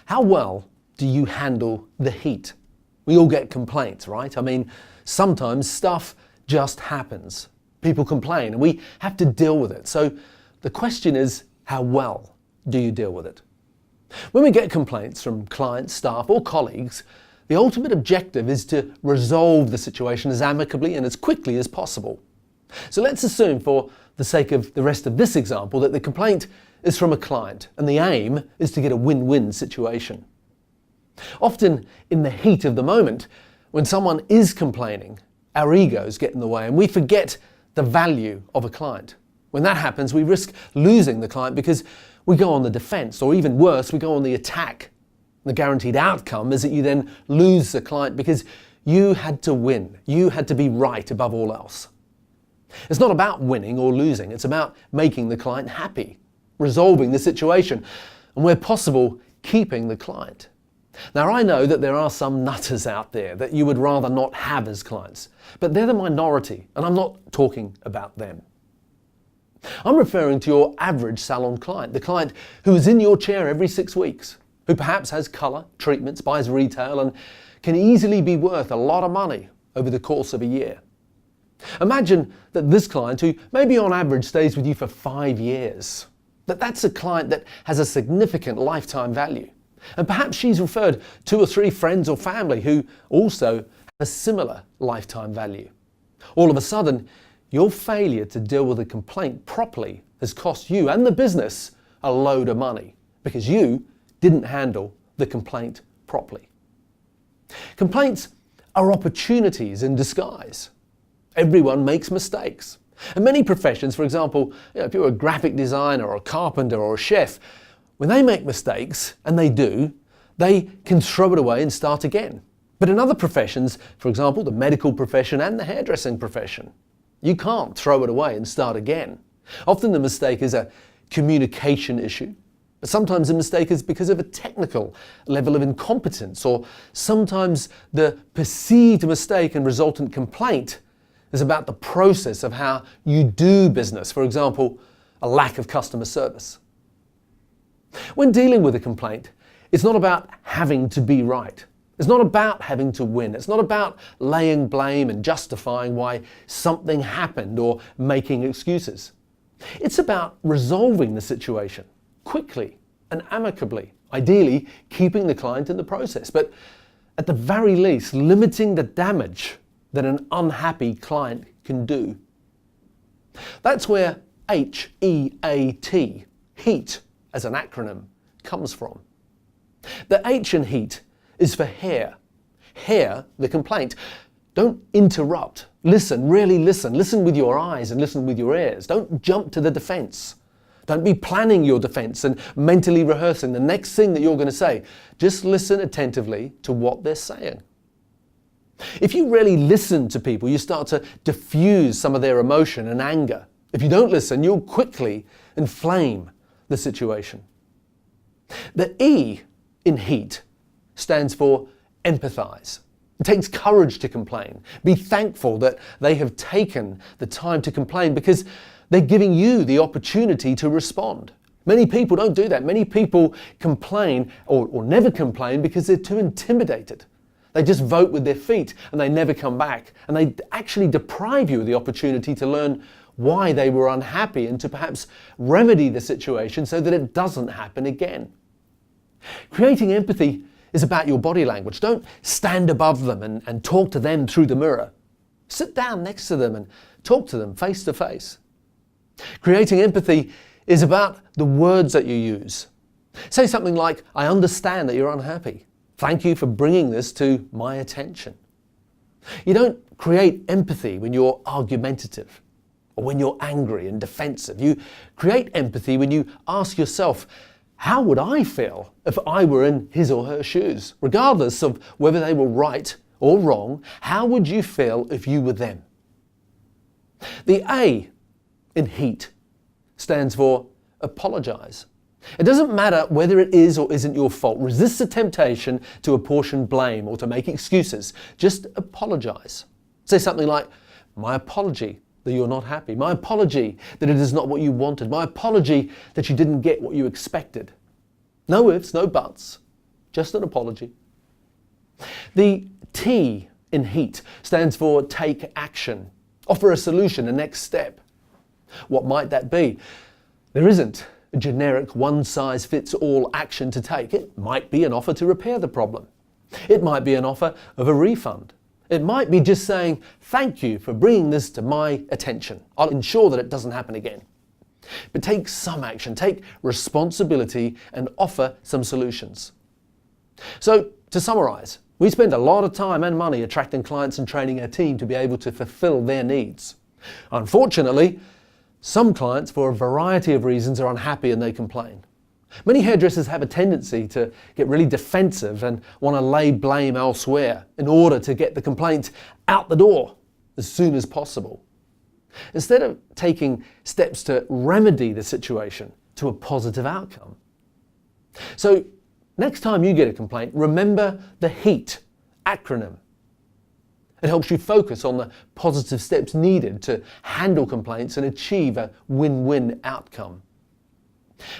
How well do you handle the heat? We all get complaints, right? I mean, sometimes stuff just happens. People complain and we have to deal with it. So the question is, how well do you deal with it? When we get complaints from clients, staff or colleagues, the ultimate objective is to resolve the situation as amicably and as quickly as possible. So let's assume, for the sake of the rest of this example, that the complaint is from a client and the aim is to get a win-win situation. Often in the heat of the moment, when someone is complaining, our egos get in the way and we forget the value of a client. When that happens, we risk losing the client because we go on the defense, or even worse, we go on the attack. The guaranteed outcome is that you then lose the client because you had to win. You had to be right above all else. It's not about winning or losing. It's about making the client happy, resolving the situation, and where possible, keeping the client. Now, I know that there are some nutters out there that you would rather not have as clients, but they're the minority, and I'm not talking about them. I'm referring to your average salon client, the client who is in your chair every 6 weeks, who perhaps has colour, treatments, buys retail, and can easily be worth a lot of money over the course of a year. Imagine that this client, who maybe on average stays with you for 5 years, that's a client that has a significant lifetime value. And perhaps she's referred 2 or 3 friends or family who also have a similar lifetime value. All of a sudden, your failure to deal with a complaint properly has cost you and the business a load of money because you didn't handle the complaint properly. Complaints are opportunities in disguise. Everyone makes mistakes. In many professions, for example, if you're a graphic designer or a carpenter or a chef, when they make mistakes, and they do, they can throw it away and start again. But in other professions, for example, the medical profession and the hairdressing profession, you can't throw it away and start again. Often the mistake is a communication issue. But sometimes the mistake is because of a technical level of incompetence, or sometimes the perceived mistake and resultant complaint is about the process of how you do business. For example, a lack of customer service. When dealing with a complaint, it's not about having to be right. It's not about having to win. It's not about laying blame and justifying why something happened or making excuses. It's about resolving the situation quickly and amicably, ideally keeping the client in the process, but at the very least limiting the damage that an unhappy client can do. That's where H.E.A.T, HEAT as an acronym, comes from. The H in HEAT is for hear. Hear the complaint. Don't interrupt. Listen, really listen. Listen with your eyes and listen with your ears. Don't jump to the defense. Don't be planning your defense and mentally rehearsing the next thing that you're going to say. Just listen attentively to what they're saying. If you really listen to people, you start to diffuse some of their emotion and anger. If you don't listen, you'll quickly inflame the situation. The E in HEAT stands for empathize. It takes courage to complain. Be thankful that they have taken the time to complain because they're giving you the opportunity to respond. Many people don't do that. Many people complain or never complain because they're too intimidated. They just vote with their feet and they never come back. And they actually deprive you of the opportunity to learn why they were unhappy and to perhaps remedy the situation so that it doesn't happen again. Creating empathy is about your body language. Don't stand above them and talk to them through the mirror. Sit down next to them and talk to them face to face. Creating empathy is about the words that you use. Say something like, I understand that you're unhappy. Thank you for bringing this to my attention. You don't create empathy when you're argumentative or when you're angry and defensive. You create empathy when you ask yourself, how would I feel if I were in his or her shoes? Regardless of whether they were right or wrong, how would you feel if you were them? The A in HEAT stands for apologize. It doesn't matter whether it is or isn't your fault. Resist the temptation to apportion blame or to make excuses. Just apologize. Say something like, my apology that you're not happy. My apology that it is not what you wanted. My apology that you didn't get what you expected. No ifs, no buts. just an apology. The T in H.E.A.T stands for take action. Offer a solution, a next step. What might that be? There isn't a generic one-size-fits-all action to take. It might be an offer to repair the problem. It might be an offer of a refund. It might be just saying, thank you for bringing this to my attention. I'll ensure that it doesn't happen again. But take some action, take responsibility and offer some solutions. So to summarize, we spend a lot of time and money attracting clients and training our team to be able to fulfill their needs. Unfortunately, some clients, for a variety of reasons, are unhappy and they complain. Many hairdressers have a tendency to get really defensive and want to lay blame elsewhere in order to get the complaint out the door as soon as possible, instead of taking steps to remedy the situation to a positive outcome. So next time you get a complaint, remember the H.E.A.T acronym. It helps you focus on the positive steps needed to handle complaints and achieve a win-win outcome.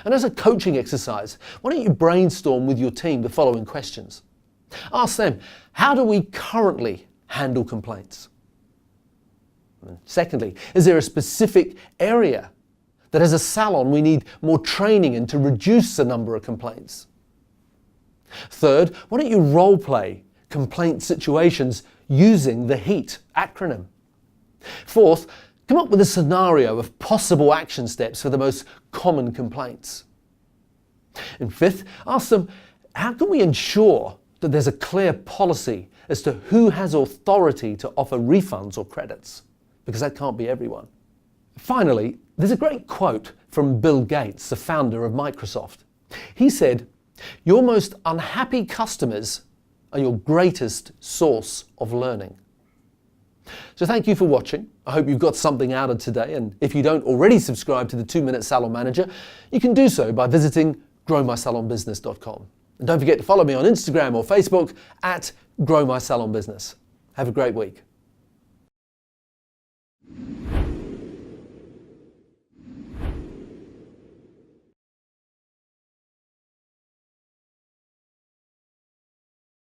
And as a coaching exercise, why don't you brainstorm with your team the following questions? Ask them, how do we currently handle complaints? And secondly, is there a specific area that as a salon we need more training in to reduce the number of complaints? Third, why don't you role play complaint situations using the H.E.A.T acronym? Fourth, come up with a scenario of possible action steps for the most common complaints. And fifth, ask them, how can we ensure that there's a clear policy as to who has authority to offer refunds or credits? Because that can't be everyone. Finally, there's a great quote from Bill Gates, the founder of Microsoft. He said, "Your most unhappy customers are your greatest source of learning." So thank you for watching. I hope you've got something out of today, and if you don't already subscribe to the 2-Minute Salon Manager, you can do so by visiting growmysalonbusiness.com. And don't forget to follow me on Instagram or Facebook at Grow My Salon Business. Have a great week.